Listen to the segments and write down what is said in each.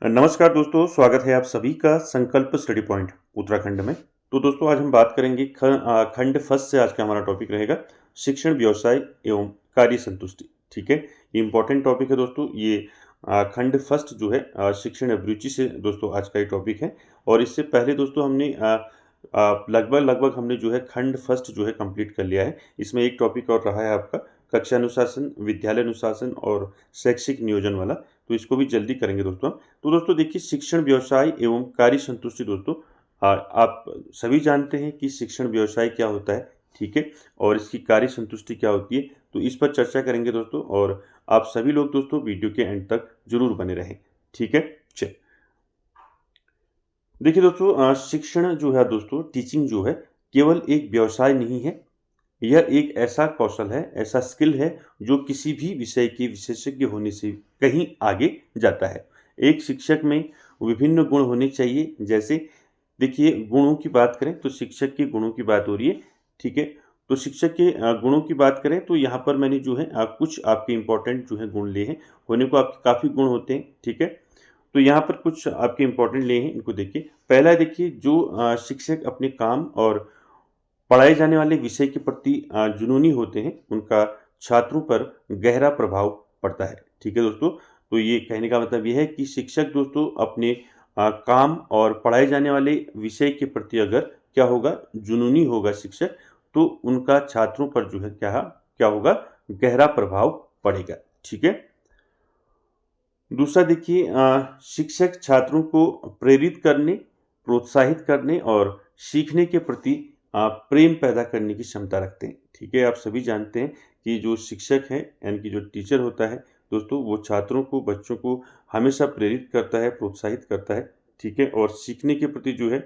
नमस्कार दोस्तों, स्वागत है आप सभी का संकल्प स्टडी पॉइंट उत्तराखंड में। तो दोस्तों आज हम बात करेंगे खंड फर्स्ट से। आज का हमारा टॉपिक रहेगा शिक्षण, व्यवसाय एवं कार्य संतुष्टि। ठीक है, ये इंपॉर्टेंट टॉपिक है दोस्तों। ये खंड फर्स्ट जो है शिक्षण अभिरुचि से दोस्तों आज का ये टॉपिक है। और इससे पहले दोस्तों हमने लगभग हमने जो है खंड फर्स्ट जो है कंप्लीट कर लिया है। इसमें एक टॉपिक और रहा है आपका कक्षा अनुशासन, विद्यालय अनुशासन और शैक्षिक नियोजन वाला। तो इसको भी जल्दी करेंगे दोस्तों। तो दोस्तों देखिए, शिक्षण, व्यवसाय एवं कार्य संतुष्टि दोस्तों, आप सभी जानते हैं कि शिक्षण व्यवसाय क्या होता है, ठीक है, और इसकी कार्य संतुष्टि क्या होती है। तो इस पर चर्चा करेंगे दोस्तों, और आप सभी लोग दोस्तों वीडियो के एंड तक जरूर बने रहें। ठीक है, चलिए देखिए दोस्तों, शिक्षण जो है दोस्तों, टीचिंग जो है, केवल एक व्यवसाय नहीं है। यह एक ऐसा कौशल है, ऐसा स्किल है जो किसी भी विषय के विशेषज्ञ होने से कहीं आगे जाता है। एक शिक्षक में विभिन्न गुण होने चाहिए। जैसे देखिए, गुणों की बात करें तो शिक्षक के गुणों की बात हो रही है। ठीक है, तो शिक्षक के गुणों की बात करें तो यहाँ पर मैंने जो है कुछ आपके इंपॉर्टेंट जो है गुण लिए हैं। होने को आपके काफ़ी गुण होते हैं, ठीक है। तो यहाँ पर कुछ आपके इंपॉर्टेंट लिए हैं, इनको देखिए। पहला देखिए, जो शिक्षक अपने काम और पढ़ाए जाने वाले विषय के प्रति जुनूनी होते हैं, उनका छात्रों पर गहरा प्रभाव पड़ता है। ठीक है दोस्तों, तो ये कहने का मतलब ये है कि शिक्षक दोस्तों अपने काम और पढ़ाए जाने वाले विषय के प्रति अगर क्या होगा, जुनूनी होगा शिक्षक, तो उनका छात्रों पर जो है क्या क्या होगा, गहरा प्रभाव पड़ेगा। ठीक है। दूसरा देखिए, शिक्षक छात्रों को प्रेरित करने, प्रोत्साहित करने और सीखने के प्रति प्रेम पैदा करने की क्षमता रखते हैं। ठीक है, आप सभी जानते हैं कि जो शिक्षक है यानी कि जो टीचर होता है दोस्तों, वो छात्रों को, बच्चों को हमेशा प्रेरित करता है, प्रोत्साहित करता है। ठीक है, और सीखने के प्रति जो है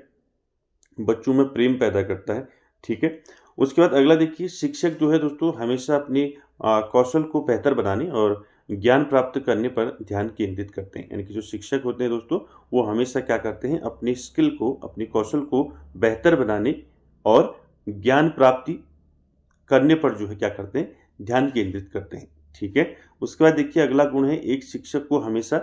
बच्चों में प्रेम पैदा करता है। ठीक है, उसके बाद अगला देखिए, शिक्षक जो है दोस्तों हमेशा अपने कौशल को बेहतर बनाने और ज्ञान प्राप्त करने पर ध्यान केंद्रित करते हैं। यानी कि जो शिक्षक होते हैं दोस्तों, वो हमेशा क्या करते हैं, अपनी स्किल को, अपने कौशल को बेहतर बनाने और ज्ञान प्राप्ति करने पर जो है क्या करते हैं, ध्यान केंद्रित करते हैं। ठीक है, उसके बाद देखिए अगला गुण है, एक शिक्षक को हमेशा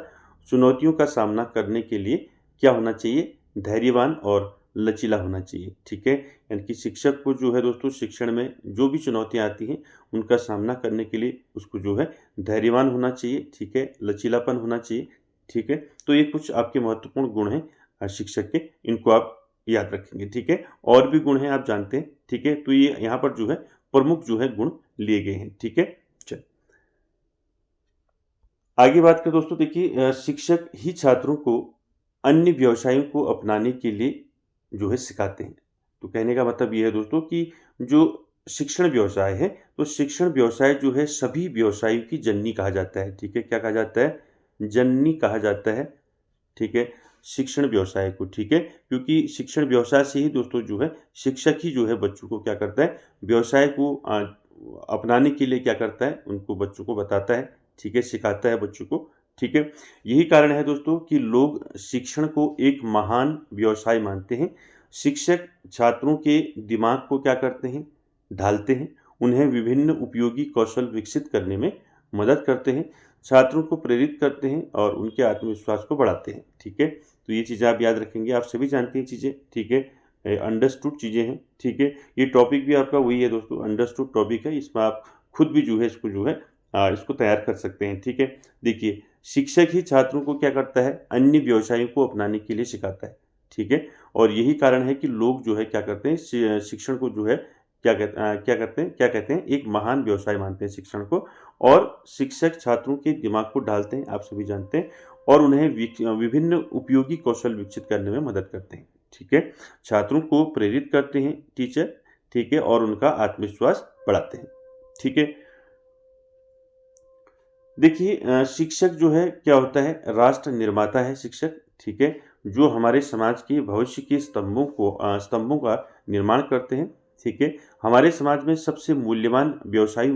चुनौतियों का सामना करने के लिए क्या होना चाहिए, धैर्यवान और लचीला होना चाहिए। ठीक है, यानी कि शिक्षक को जो है दोस्तों शिक्षण में जो भी चुनौतियाँ आती हैं, उनका सामना करने के लिए उसको जो है धैर्यवान होना चाहिए। ठीक है, लचीलापन होना चाहिए। ठीक है, तो ये कुछ आपके महत्वपूर्ण गुण हैं शिक्षक के, इनको आप याद रखेंगे। ठीक है, और भी गुण हैं आप जानते हैं। ठीक है, तो ये यहाँ पर जो है प्रमुख जो है गुण लिए गए हैं। ठीक है, चल आगे बात करें दोस्तों। देखिए, शिक्षक ही छात्रों को अन्य व्यवसायों को अपनाने के लिए जो है सिखाते हैं। तो कहने का मतलब ये है दोस्तों कि जो शिक्षण व्यवसाय है, तो शिक्षण व्यवसाय जो है सभी व्यवसायों की जननी कहा जाता है। ठीक है, क्या कहा जाता है, जननी कहा जाता है। ठीक है, शिक्षण व्यवसाय को। ठीक है, क्योंकि शिक्षण व्यवसाय से ही दोस्तों जो है शिक्षक ही जो है बच्चों को क्या करता है, व्यवसाय को अपनाने के लिए क्या करता है, उनको, बच्चों को बताता है। ठीक है, सिखाता है बच्चों को। ठीक है, यही कारण है दोस्तों कि लोग शिक्षण को एक महान व्यवसाय मानते हैं। शिक्षक छात्रों के दिमाग को क्या करते हैं, ढालते हैं, उन्हें विभिन्न उपयोगी कौशल विकसित करने में मदद करते हैं, छात्रों को प्रेरित करते हैं और उनके आत्मविश्वास को बढ़ाते हैं। ठीक है, तो ये चीज़ें आप याद रखेंगे, आप सभी जानते हैं चीज़ें। ठीक है, अंडरस्टूड चीज़ें हैं। ठीक है, ये टॉपिक भी आपका वही है दोस्तों, अंडरस्टूड टॉपिक है। इसमें आप खुद भी जो है इसको जो है इसको तैयार कर सकते हैं। ठीक है, देखिए, शिक्षक ही छात्रों को क्या करता है, अन्य व्यवसायों को अपनाने के लिए सिखाता है। ठीक है, और यही कारण है कि लोग जो है क्या करते हैं, शिक्षण को जो है क्या कहते हैं, एक महान व्यवसाय मानते हैं शिक्षण को। और शिक्षक छात्रों के दिमाग को ढालते हैं, आप सभी जानते हैं, और उन्हें विभिन्न उपयोगी कौशल विकसित करने में मदद करते हैं। ठीक है, छात्रों को प्रेरित करते हैं टीचर। ठीक है, और उनका आत्मविश्वास बढ़ाते हैं। ठीक है, देखिए, शिक्षक जो है क्या होता है, राष्ट्र निर्माता है शिक्षक। ठीक है, जो हमारे समाज के भविष्य के स्तंभों का निर्माण करते हैं। ठीक है, हमारे समाज में सबसे मूल्यवान व्यवसायों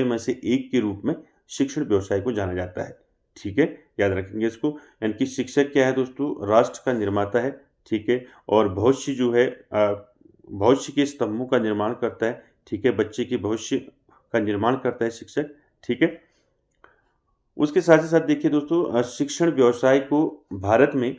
में से एक के रूप में शिक्षण व्यवसाय को जाना जाता है। ठीक है, याद रखेंगे इसको। यानी कि शिक्षक क्या है दोस्तों, राष्ट्र का निर्माता है। ठीक है, और भविष्य जो है भविष्य के स्तंभों का निर्माण करता है। ठीक है, बच्चे के भविष्य का निर्माण करता है शिक्षक। ठीक है, उसके साथ ही साथ देखिए दोस्तों, शिक्षण व्यवसाय को भारत में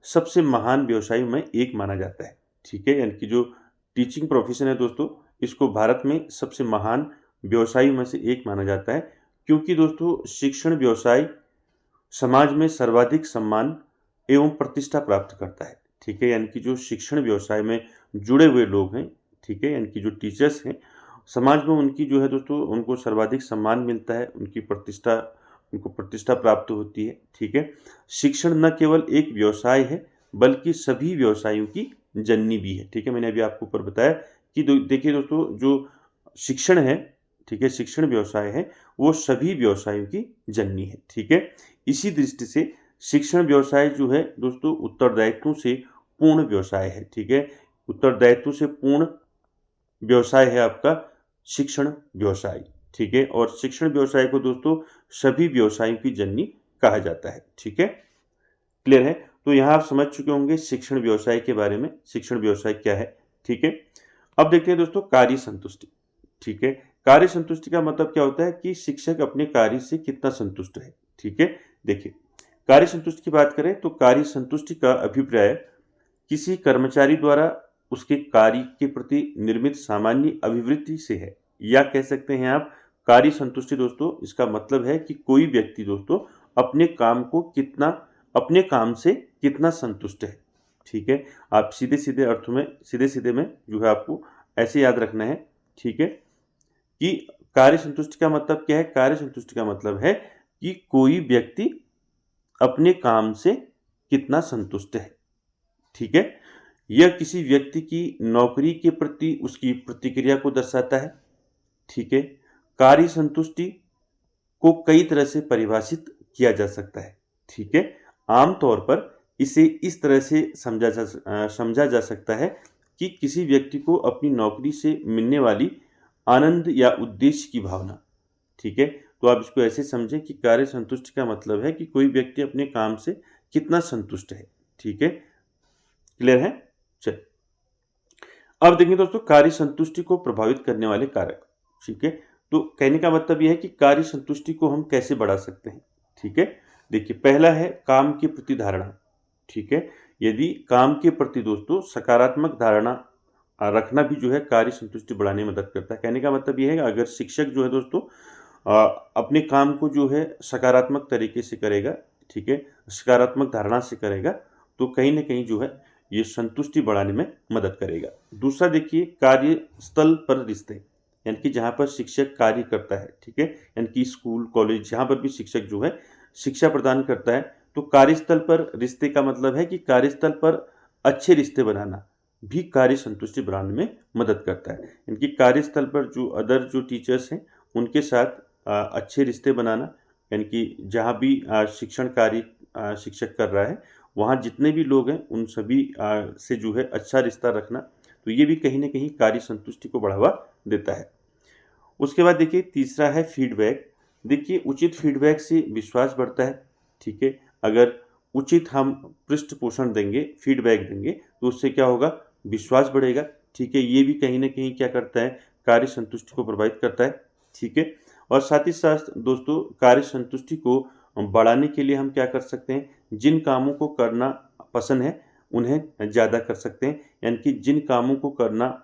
सबसे महान व्यवसायों में एक माना जाता है। ठीक है, यानी कि जो टीचिंग प्रोफेशन है दोस्तों, इसको भारत में सबसे महान व्यवसायों में से एक माना जाता है, क्योंकि दोस्तों शिक्षण व्यवसाय समाज में सर्वाधिक सम्मान एवं प्रतिष्ठा प्राप्त करता है। ठीक है, यानी कि जो शिक्षण व्यवसाय में जुड़े हुए लोग हैं, ठीक है, यानी कि जो टीचर्स हैं, समाज में उनकी जो है दोस्तों, उनको सर्वाधिक सम्मान मिलता है, उनको प्रतिष्ठा प्राप्त होती है। ठीक है, शिक्षण न केवल एक व्यवसाय है, बल्कि सभी व्यवसायों की जननी भी है। ठीक है, मैंने अभी आपको ऊपर बताया कि देखिए दोस्तों, जो शिक्षण है, ठीक है, शिक्षण व्यवसाय है, वो सभी व्यवसायों की जननी है। ठीक है, इसी दृष्टि से शिक्षण व्यवसाय जो है दोस्तों, उत्तरदायित्वों से पूर्ण व्यवसाय है। ठीक है, उत्तरदायित्व से पूर्ण व्यवसाय है आपका शिक्षण व्यवसाय। ठीक है, और शिक्षण व्यवसाय को दोस्तों सभी व्यवसायों की जननी कहा जाता है। ठीक है, क्लियर है? तो यहाँ आप समझ चुके होंगे शिक्षण व्यवसाय के बारे में, शिक्षण व्यवसाय क्या है। ठीक है, अब देखते हैं दोस्तों कार्य संतुष्टि। ठीक है, कार्य संतुष्टि का मतलब क्या होता है कि शिक्षक अपने कार्य से कितना संतुष्ट है। ठीक है, देखिए कार्य संतुष्टि की बात करें तो कार्य संतुष्टि का अभिप्राय किसी कर्मचारी द्वारा उसके कार्य के प्रति निर्मित सामान्य अभिवृत्ति से है, या कह सकते हैं आप कार्य संतुष्टि दोस्तों, इसका मतलब है कि कोई व्यक्ति दोस्तों अपने काम से कितना संतुष्ट है। ठीक है, आप सीधे सीधे में जो है आपको ऐसे याद रखना है। ठीक है, कि कार्य संतुष्टि का मतलब क्या है? कार्य संतुष्टि का मतलब है कि कोई व्यक्ति अपने काम से कितना संतुष्ट है। ठीक है, यह किसी व्यक्ति की नौकरी के प्रति उसकी प्रतिक्रिया को दर्शाता है। ठीक है, कार्य संतुष्टि को कई तरह से परिभाषित किया जा सकता है। ठीक है, आमतौर पर इसे इस तरह से समझा जा सकता है कि किसी व्यक्ति को अपनी नौकरी से मिलने वाली आनंद या उद्देश्य की भावना। ठीक है, तो आप इसको ऐसे समझें कि कार्य संतुष्टि का मतलब है कि कोई व्यक्ति अपने काम से कितना संतुष्ट है। ठीक है, क्लियर है? चलिए अब देखेंगे दोस्तों कार्य संतुष्टि को प्रभावित करने वाले कारक। ठीक है, तो कहने का मतलब यह है कि कार्य संतुष्टि को हम कैसे बढ़ा सकते हैं। ठीक है, देखिए पहला है काम के प्रति धारणा। ठीक है, यदि काम के प्रति दोस्तों सकारात्मक धारणा रखना भी जो है कार्य संतुष्टि बढ़ाने में मदद करता है। कहने का मतलब यह है कि अगर शिक्षक जो है दोस्तों अपने काम को जो है सकारात्मक तरीके से करेगा, ठीक है, सकारात्मक धारणा से करेगा, तो कहीं ना कहीं जो है ये संतुष्टि बढ़ाने में मदद करेगा। दूसरा देखिए कार्यस्थल पर रिश्ते, यानी कि जहाँ पर शिक्षक कार्य करता है। ठीक है, यानी कि स्कूल कॉलेज जहाँ पर भी शिक्षक जो है शिक्षा प्रदान करता है, तो कार्यस्थल पर रिश्ते का मतलब है कि कार्यस्थल पर अच्छे रिश्ते बनाना भी कार्य संतुष्टि बढ़ाने में मदद करता है। यानी कि कार्यस्थल पर जो टीचर्स हैं उनके साथ अच्छे रिश्ते बनाना, यानी कि जहाँ भी शिक्षण कार्य शिक्षक कर रहा है वहाँ जितने भी लोग हैं उन सभी से जो है अच्छा रिश्ता रखना, तो ये भी कहीं ना कहीं कार्य संतुष्टि को बढ़ावा देता है। उसके बाद देखिए तीसरा है फीडबैक। देखिए उचित फीडबैक से विश्वास बढ़ता है। ठीक है, अगर उचित हम पृष्ठ पोषण देंगे, फीडबैक देंगे, तो उससे क्या होगा? विश्वास बढ़ेगा। ठीक है, ये भी कहीं ना कहीं क्या करता है? कार्य संतुष्टि को प्रभावित करता है। ठीक है, और साथ ही साथ दोस्तों कार्य संतुष्टि को बढ़ाने के लिए हम क्या कर सकते हैं? जिन कामों को करना पसंद है उन्हें ज़्यादा कर सकते हैं, यानी कि जिन कामों को करना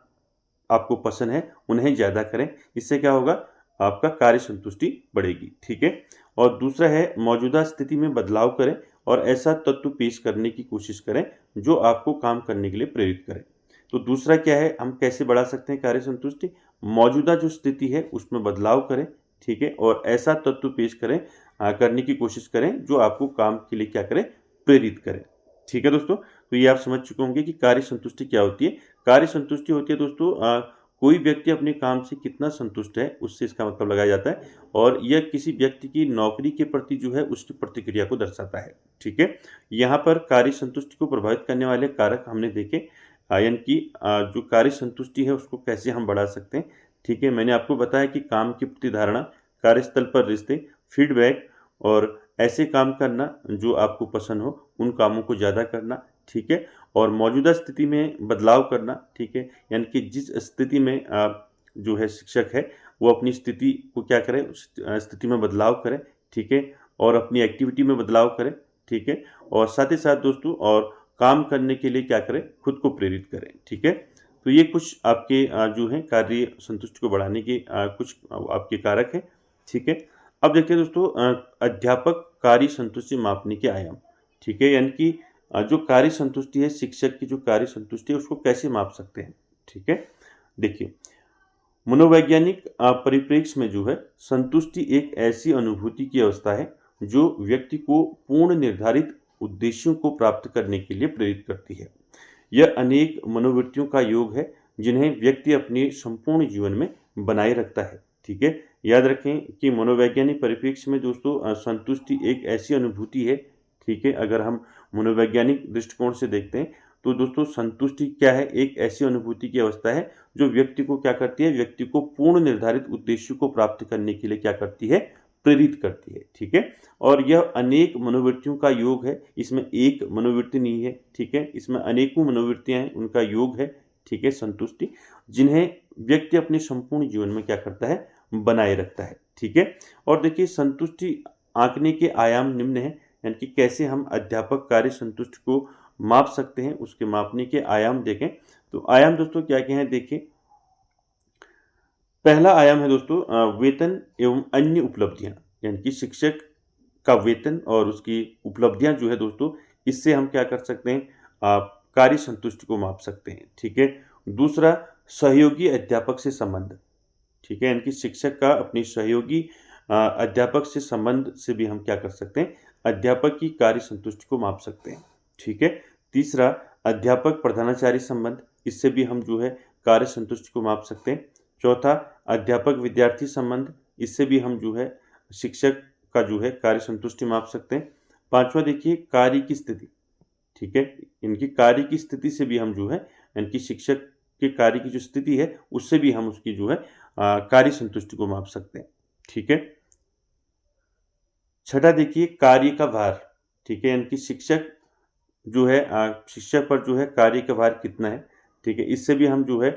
आपको पसंद है उन्हें ज़्यादा करें। इससे क्या होगा? आपका कार्य संतुष्टि बढ़ेगी। ठीक है, और दूसरा है मौजूदा स्थिति में बदलाव करें और ऐसा तत्व पेश करने की कोशिश करें जो आपको काम करने के लिए प्रेरित करे। तो दूसरा क्या है, हम कैसे बढ़ा सकते हैं कार्य संतुष्टि? मौजूदा जो स्थिति है उसमें बदलाव करें। ठीक है, और ऐसा तत्व पेश करें करने की कोशिश करें जो आपको काम के लिए क्या करे? प्रेरित करे। ठीक है दोस्तों, तो ये आप समझ चुके होंगे कि कार्य संतुष्टि क्या होती है। कार्य संतुष्टि होती है दोस्तों कोई व्यक्ति अपने काम से कितना संतुष्ट है उससे इसका मतलब लगाया जाता है, और यह किसी व्यक्ति की नौकरी के प्रति जो है उसकी प्रतिक्रिया को दर्शाता है। ठीक है, यहाँ पर कार्य संतुष्टि को प्रभावित करने वाले कारक हमने देखे, यानी कि जो कार्य संतुष्टि है उसको कैसे हम बढ़ा सकते हैं। ठीक है, मैंने आपको बताया कि काम की प्रति धारणा, कार्यस्थल पर रिश्ते, फीडबैक और ऐसे काम करना जो आपको पसंद हो, उन कामों को ज़्यादा करना। ठीक है, और मौजूदा स्थिति में बदलाव करना। ठीक है, यानी कि जिस स्थिति में आप जो है शिक्षक है वो अपनी स्थिति को क्या करें? उस स्थिति में बदलाव करें। ठीक है, और अपनी एक्टिविटी में बदलाव करें, ठीक है। और साथ ही साथ दोस्तों और काम करने के लिए क्या करें, खुद को प्रेरित करें, ठीक है। तो ये कुछ आपके जो हैं कार्य संतुष्टि को बढ़ाने के कुछ आपके कारक हैं, ठीक है। अब देखते हैं दोस्तों अध्यापक कार्य संतुष्टि मापने के आयाम, ठीक है। यानी कि जो कार्य संतुष्टि है, शिक्षक की जो कार्य संतुष्टि है उसको कैसे माप सकते हैं, ठीक है। देखिए, मनोवैज्ञानिक परिप्रेक्ष्य में जो है संतुष्टि एक ऐसी अनुभूति की अवस्था है जो व्यक्ति को पूर्ण निर्धारित उद्देश्यों को प्राप्त करने के लिए प्रेरित करती है। यह अनेक मनोवृत्तियों का योग है जिन्हें व्यक्ति अपने संपूर्ण जीवन में बनाए रखता है, ठीक है। याद रखें कि मनोवैज्ञानिक परिप्रेक्ष्य में दोस्तों संतुष्टि एक ऐसी अनुभूति है, ठीक है। अगर हम मनोवैज्ञानिक दृष्टिकोण से देखते हैं तो दोस्तों संतुष्टि क्या है, एक ऐसी अनुभूति की अवस्था है जो व्यक्ति को क्या करती है, व्यक्ति को पूर्ण निर्धारित उद्देश्य को प्राप्त करने के लिए क्या करती है, प्रेरित करती है, ठीक है। और यह अनेक मनोवृत्तियों का योग है, इसमें एक मनोवृत्ति नहीं है, ठीक है। इसमें अनेकों मनोवृत्तियां हैं, उनका योग है, ठीक है, संतुष्टि, जिन्हें व्यक्ति अपने संपूर्ण जीवन में क्या करता है, बनाए रखता है, ठीक है। और देखिए संतुष्टि आंकने के आयाम निम्न है, यानी कि कैसे हम अध्यापक कार्य संतुष्टि को माप सकते हैं, उसके मापने के आयाम देखें। तो आयाम दोस्तों क्या क्या हैं, देखिए। पहला आयाम है दोस्तों वेतन एवं अन्य उपलब्धियां, यानी कि शिक्षक का वेतन और उसकी उपलब्धियां जो है दोस्तों, इससे हम क्या कर सकते हैं, कार्य संतुष्टि को माप सकते हैं, ठीक है। दूसरा, सहयोगी अध्यापक से संबंध, ठीक है। यानी कि शिक्षक का अपने सहयोगी अध्यापक से संबंध से भी हम क्या कर सकते हैं, अध्यापक की कार्य संतुष्टि को माप सकते हैं, ठीक है। तीसरा, अध्यापक प्रधानाचार्य संबंध, इससे भी हम जो है कार्य संतुष्टि को माप सकते हैं। चौथा, अध्यापक विद्यार्थी संबंध, इससे भी हम जो है शिक्षक का जो है कार्य संतुष्टि माप सकते हैं। पांचवा देखिए, कार्य की स्थिति, ठीक है। इनकी कार्य की स्थिति से भी हम जो है, इनकी शिक्षक के कार्य की जो स्थिति है उससे भी हम उसकी जो है कार्य संतुष्टि को माप सकते हैं, ठीक है। छठा देखिए, कार्य का भार, ठीक है। यानी कि शिक्षक जो है शिक्षक पर जो है कार्य का भार कितना है, ठीक है। इससे भी हम जो है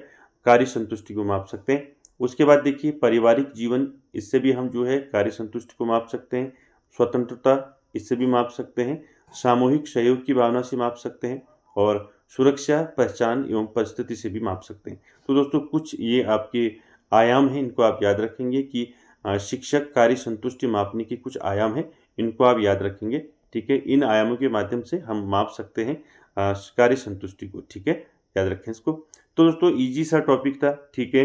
कार्य संतुष्टि को माप सकते हैं। उसके बाद देखिए पारिवारिक जीवन, इससे भी हम जो है कार्य संतुष्टि को माप सकते हैं। स्वतंत्रता, इससे भी माप सकते हैं। सामूहिक सहयोग की भावना से माप सकते हैं। और सुरक्षा, पहचान एवं परिस्थिति से भी माप सकते हैं। तो दोस्तों कुछ ये आपके आयाम हैं, इनको आप याद रखेंगे कि शिक्षक कार्य संतुष्टि मापने के कुछ आयाम हैं, इनको आप याद रखेंगे, ठीक है। इन आयामों के माध्यम से हम माप सकते हैं कार्य संतुष्टि को, ठीक है। याद रखें इसको। तो दोस्तों इजी सा टॉपिक था, ठीक है।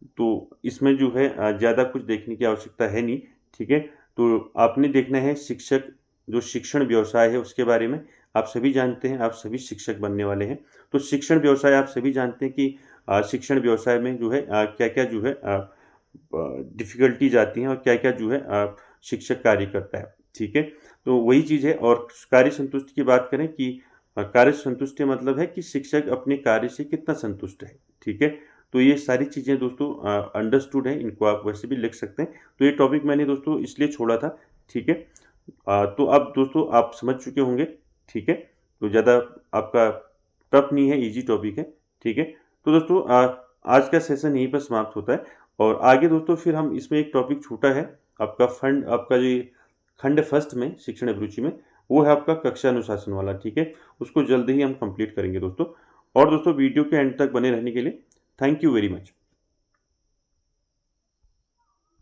तो इसमें जो है ज़्यादा कुछ देखने की आवश्यकता है नहीं, ठीक है। तो आपने देखना है शिक्षक जो शिक्षण व्यवसाय है उसके बारे में। आप सभी जानते हैं, आप सभी शिक्षक बनने वाले हैं। तो शिक्षण व्यवसाय आप सभी जानते हैं कि शिक्षण व्यवसाय में जो है क्या-क्या जो है डिफ़िकल्टीज़ आती हैं और क्या-क्या जो है शिक्षक कार्य करता है, ठीक है। तो वही चीज़ है। और कार्य संतुष्टि की बात करें कि कार्य संतुष्टि मतलब है कि शिक्षक अपने कार्य से कितना संतुष्ट है, ठीक है। तो ये सारी चीज़ें दोस्तों अंडरस्टूड हैं, इनको आप वैसे भी लिख सकते हैं। तो ये टॉपिक मैंने दोस्तों इसलिए छोड़ा था, ठीक है। तो अब दोस्तों आप समझ चुके होंगे, ठीक है। तो ज़्यादा आपका टफ नहीं है, ईजी टॉपिक है, ठीक है। तो दोस्तों आज का सेशन यहीं पर समाप्त होता है। और आगे दोस्तों फिर हम इसमें एक टॉपिक छूटा है, आपका जो खंड फर्स्ट में शिक्षण अभिरुचि में, वो है आपका कक्षा अनुशासन वाला, ठीक है। उसको जल्द ही हम कंप्लीट करेंगे दोस्तों। और दोस्तों वीडियो के एंड तक बने रहने के लिए थैंक यू वेरी मच।